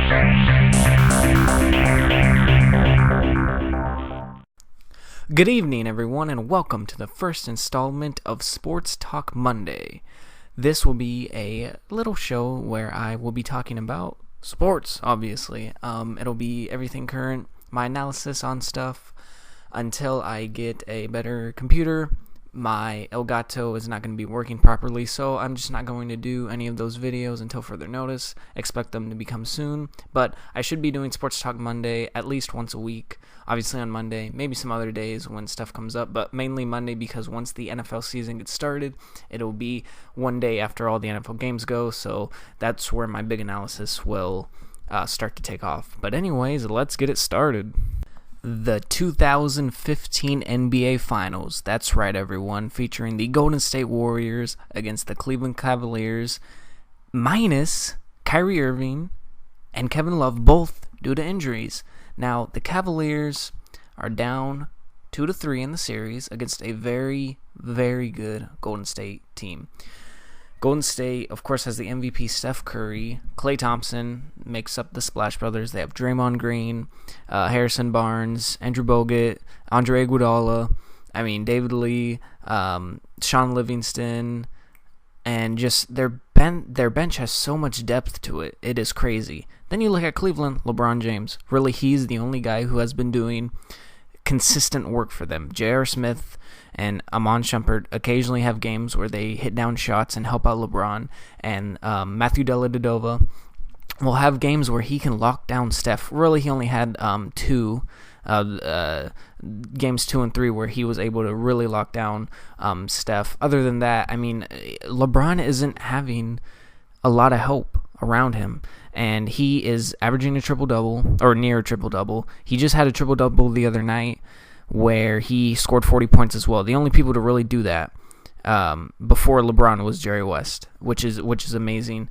Good evening, everyone, and welcome to the first installment of Sports Talk Monday. This will be a little show where I will be talking about sports, obviously. It'll be everything current, my analysis on stuff, until I get a better computer. My Elgato is not going to be working properly, so I'm just not going to do any of those videos until further notice. Expect them to become soon, but I should be doing Sports Talk Monday at least once a week. Obviously on Monday, maybe some other days when stuff comes up, but mainly Monday because once the NFL season gets started, it'll be one day after all the NFL games go, so that's where my big analysis will start to take off. But anyways, let's get it started. The 2015 NBA Finals, that's right everyone, featuring the Golden State Warriors against the Cleveland Cavaliers, minus Kyrie Irving and Kevin Love, both due to injuries. Now, the Cavaliers are down 2-3 in the series against a very, very good Golden State team. Golden State, of course, has the MVP Steph Curry. Klay Thompson makes up the Splash Brothers. They have Draymond Green, Harrison Barnes, Andrew Bogut, Andre Iguodala, David Lee, Sean Livingston, and just their bench has so much depth to it. It is crazy. Then you look at Cleveland, LeBron James. Really, he's the only guy who has been doing consistent work for them. J.R. Smith and Amon Shumpert occasionally have games where they hit down shots and help out LeBron, and Matthew Dellavedova will have games where he can lock down Steph. Really, he only had games 2 and 3 where he was able to really lock down Steph. Other than that, LeBron isn't having a lot of help around him, and he is averaging a triple-double, or near a triple-double. He just had a triple-double the other night where he scored 40 points as well. The only people to really do that before LeBron was Jerry West, which is amazing.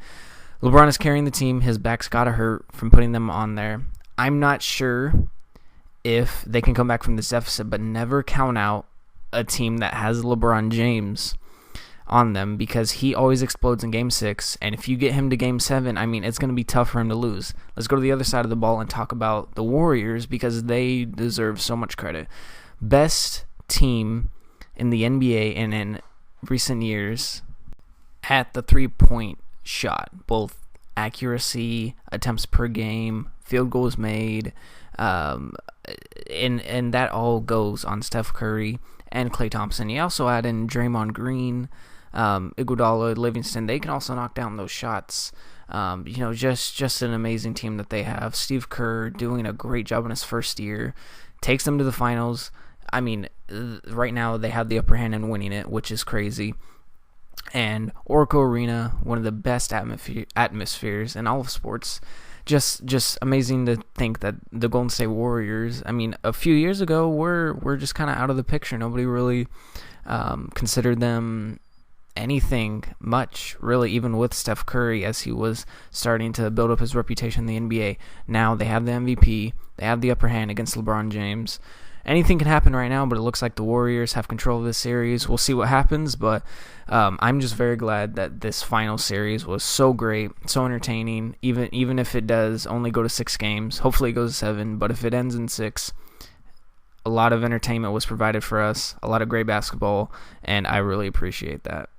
LeBron is carrying the team. His back's got to hurt from putting them on there. I'm not sure if they can come back from this deficit, but never count out a team that has LeBron James on them, because he always explodes in Game 6, and if you get him to Game 7, it's going to be tough for him to lose. Let's go to the other side of the ball and talk about the Warriors, because they deserve so much credit. Best team in the NBA and in recent years at the three-point shot, both accuracy, attempts per game, field goals made, and that all goes on Steph Curry and Klay Thompson. You also add in Draymond Green, Iguodala, Livingston. They can also knock down those shots. Just an amazing team that they have. Steve Kerr doing a great job in his first year, takes them to the finals. Right now they have the upper hand in winning it, which is crazy. And Oracle Arena, one of the best atmospheres in all of sports. Just amazing to think that the Golden State Warriors, a few years ago, were just kind of out of the picture. Nobody really considered them anything much, really, even with Steph Curry, as he was starting to build up his reputation in the NBA. Now they have the MVP. They have the upper hand against LeBron James. Anything can happen right now, but it looks like the Warriors have control of this series. We'll see what happens, but I'm just very glad that this final series was so great, so entertaining, even if it does only go to 6 games. Hopefully it goes to 7, but if it ends in 6, a lot of entertainment was provided for us, a lot of great basketball, and I really appreciate that.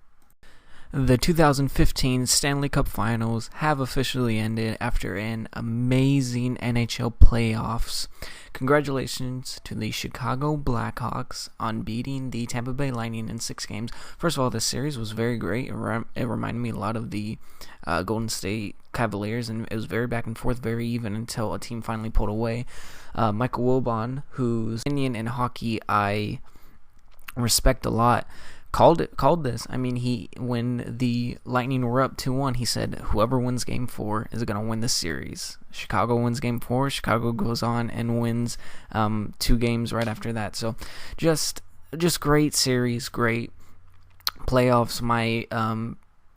The 2015 Stanley Cup Finals have officially ended after an amazing NHL playoffs. Congratulations to the Chicago Blackhawks on beating the Tampa Bay Lightning in 6 games. First of all, this series was very great. It reminded me a lot of the Golden State Cavaliers, and it was very back and forth, very even until a team finally pulled away. Michael Wilbon, whose opinion in hockey I respect a lot, called this. When the Lightning were up 2-1, he said whoever wins Game 4 is going to win this series. Chicago wins Game 4. Chicago goes on and wins 2 games right after that. So just great series, great playoffs. My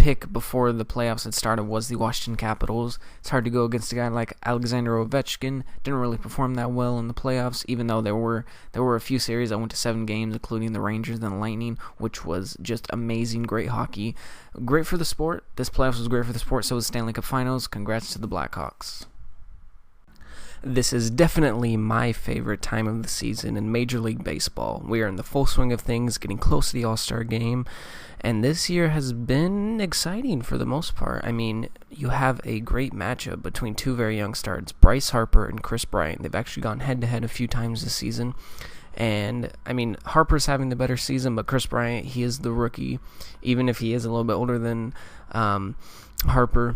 pick before the playoffs had started was the Washington Capitals. It's hard to go against a guy like Alexander Ovechkin. Didn't really perform that well in the playoffs, even though there were a few series that went to 7 games, including the Rangers and the Lightning, which was just amazing, great hockey. Great for the sport. This playoffs was great for the sport, so was the Stanley Cup Finals. Congrats to the Blackhawks. This is definitely my favorite time of the season in Major League Baseball. We are in the full swing of things, getting close to the AllStar Game, and this year has been exciting for the most part. I mean, you have a great matchup between two very young stars, Bryce Harper and Chris Bryant. They've actually gone head-to-head a few times this season, and I mean, Harper's having the better season, but Chris Bryant, he is the rookie, even if he is a little bit older than Harper.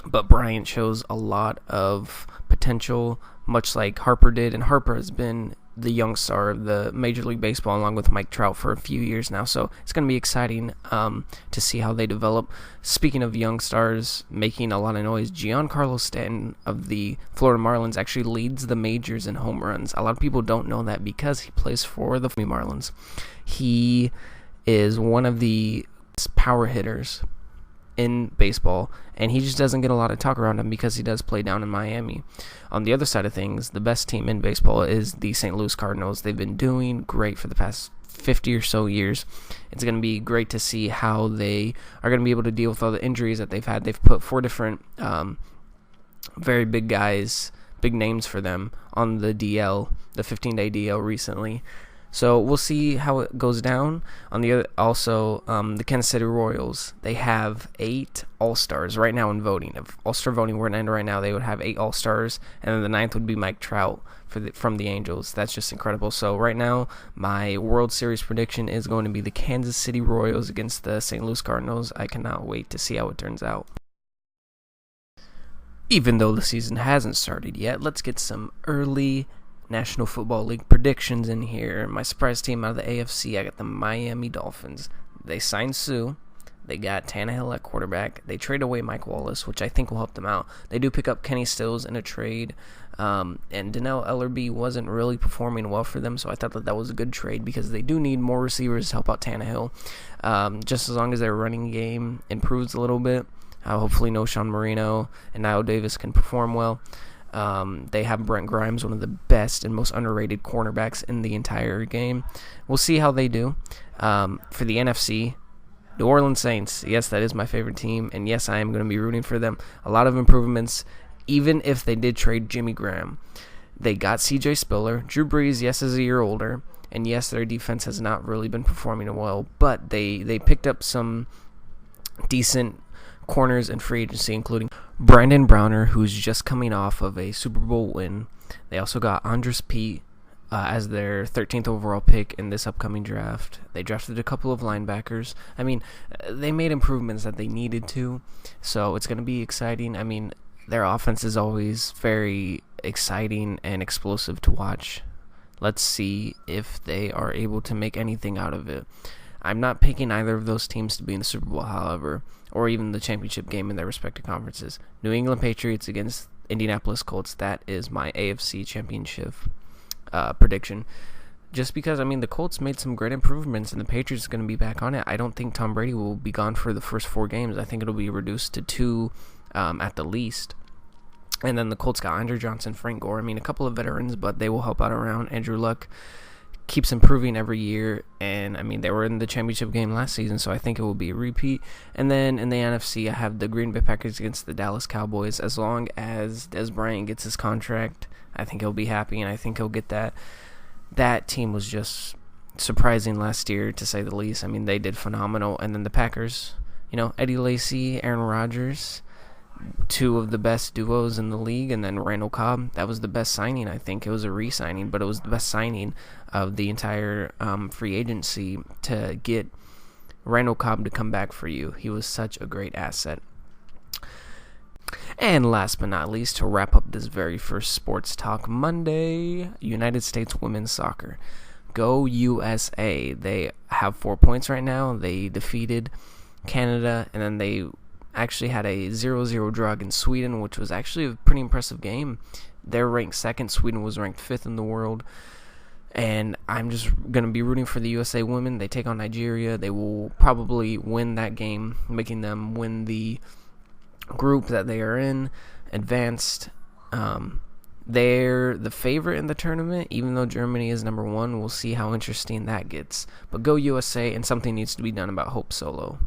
But Bryant shows a lot of potential, much like Harper did, and Harper has been the young star of the Major League Baseball along with Mike Trout for a few years now, so it's going to be exciting to see how they develop. Speaking of young stars making a lot of noise, Giancarlo Stanton of the Florida Marlins actually leads the majors in home runs. A lot of people don't know that because he plays for the Marlins. He is one of the power hitters in baseball, and he just doesn't get a lot of talk around him because he does play down in Miami. On the other side of things, the best team in baseball is the St. Louis Cardinals. They've been doing great for the past 50 or so years. It's going to be great to see how they are going to be able to deal with all the injuries that they've had. They've put 4 different very big guys, big names for them on the DL, the 15-day DL recently. So we'll see how it goes down. On the other, also, the Kansas City Royals, they have 8 All-Stars right now in voting. If All-Star voting were to end right now, they would have 8 All-Stars, and then the 9th would be Mike Trout from the Angels. That's just incredible. So right now, my World Series prediction is going to be the Kansas City Royals against the St. Louis Cardinals. I cannot wait to see how it turns out. Even though the season hasn't started yet, let's get some early National Football League predictions in here. My surprise team out of the AFC, I got the Miami Dolphins. They signed Sue. They got Tannehill at quarterback. They trade away Mike Wallace, which I think will help them out. They do pick up Kenny Stills in a trade, and Donnell Ellerbe wasn't really performing well for them, so I thought that was a good trade because they do need more receivers to help out Tannehill. Just as long as their running game improves a little bit, hopefully no Sean Marino and Nio Davis can perform well. They have Brent Grimes, one of the best and most underrated cornerbacks in the entire game. We'll see how they do. For the NFC, New Orleans Saints. Yes, that is my favorite team, and yes, I am going to be rooting for them. A lot of improvements, even if they did trade Jimmy Graham. They got C.J. Spiller. Drew Brees, yes, is a year older, and yes, their defense has not really been performing well, but they picked up some decent corners in free agency, including Brandon Browner, who's just coming off of a Super Bowl win. They also got Andres Pete as their 13th overall pick in this upcoming draft. They drafted a couple of linebackers. I mean, they made improvements that they needed to, so it's going to be exciting. I mean, their offense is always very exciting and explosive to watch. Let's see if they are able to make anything out of it. I'm not picking either of those teams to be in the Super Bowl, however, or even the championship game in their respective conferences. New England Patriots against Indianapolis Colts, that is my AFC championship prediction. Just because, I mean, the Colts made some great improvements, and the Patriots are going to be back on it. I don't think Tom Brady will be gone for the first 4 games. I think it'll be reduced to 2 at the least. And then the Colts got Andrew Johnson, Frank Gore. I mean, a couple of veterans, but they will help out around. Andrew Luck keeps improving every year, and I mean, they were in the championship game last season, so I think it will be a repeat. And then in the NFC, I have the Green Bay Packers against the Dallas Cowboys. As long as Des Bryant gets his contract, I think he'll be happy, and I think he'll get that. That team was just surprising last year, to say the least. I mean, they did phenomenal. And then the Packers, Eddie Lacy, Aaron Rodgers, 2 of the best duos in the league, and then Randall Cobb. That was the best signing, I think. It was a re-signing, but it was the best signing of the entire free agency to get Randall Cobb to come back for you. He was such a great asset. And last but not least, to wrap up this very first Sports Talk Monday, United States Women's Soccer. Go USA. They have 4 points right now. They defeated Canada, and then they actually had a 0-0 draw against Sweden, which was actually a pretty impressive game. They're ranked 2nd. Sweden was ranked 5th in the world. And I'm just going to be rooting for the USA women. They take on Nigeria. They will probably win that game, making them win the group that they are in, advanced. They're the favorite in the tournament, even though Germany is number 1. We'll see how interesting that gets. But go USA, and something needs to be done about Hope Solo.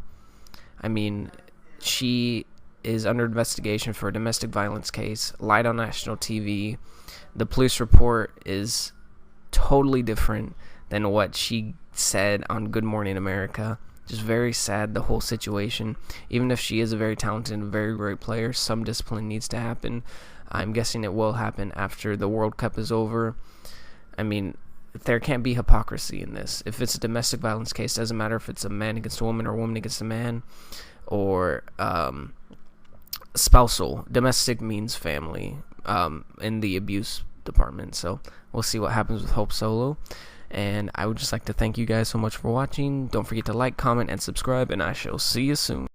I mean, she is under investigation for a domestic violence case, lied on national TV. The police report is totally different than what she said on Good Morning America. Just very sad, the whole situation. Even if she is a very talented and very great player, some discipline needs to happen. I'm guessing it will happen after the World Cup is over. I mean, there can't be hypocrisy in this. If it's a domestic violence case, doesn't matter if it's a man against a woman or a woman against a man, or spousal. Domestic means family in the abuse department. So we'll see what happens with Hope Solo. And I would just like to thank you guys so much for watching. Don't forget to like, comment, and subscribe, and I shall see you soon.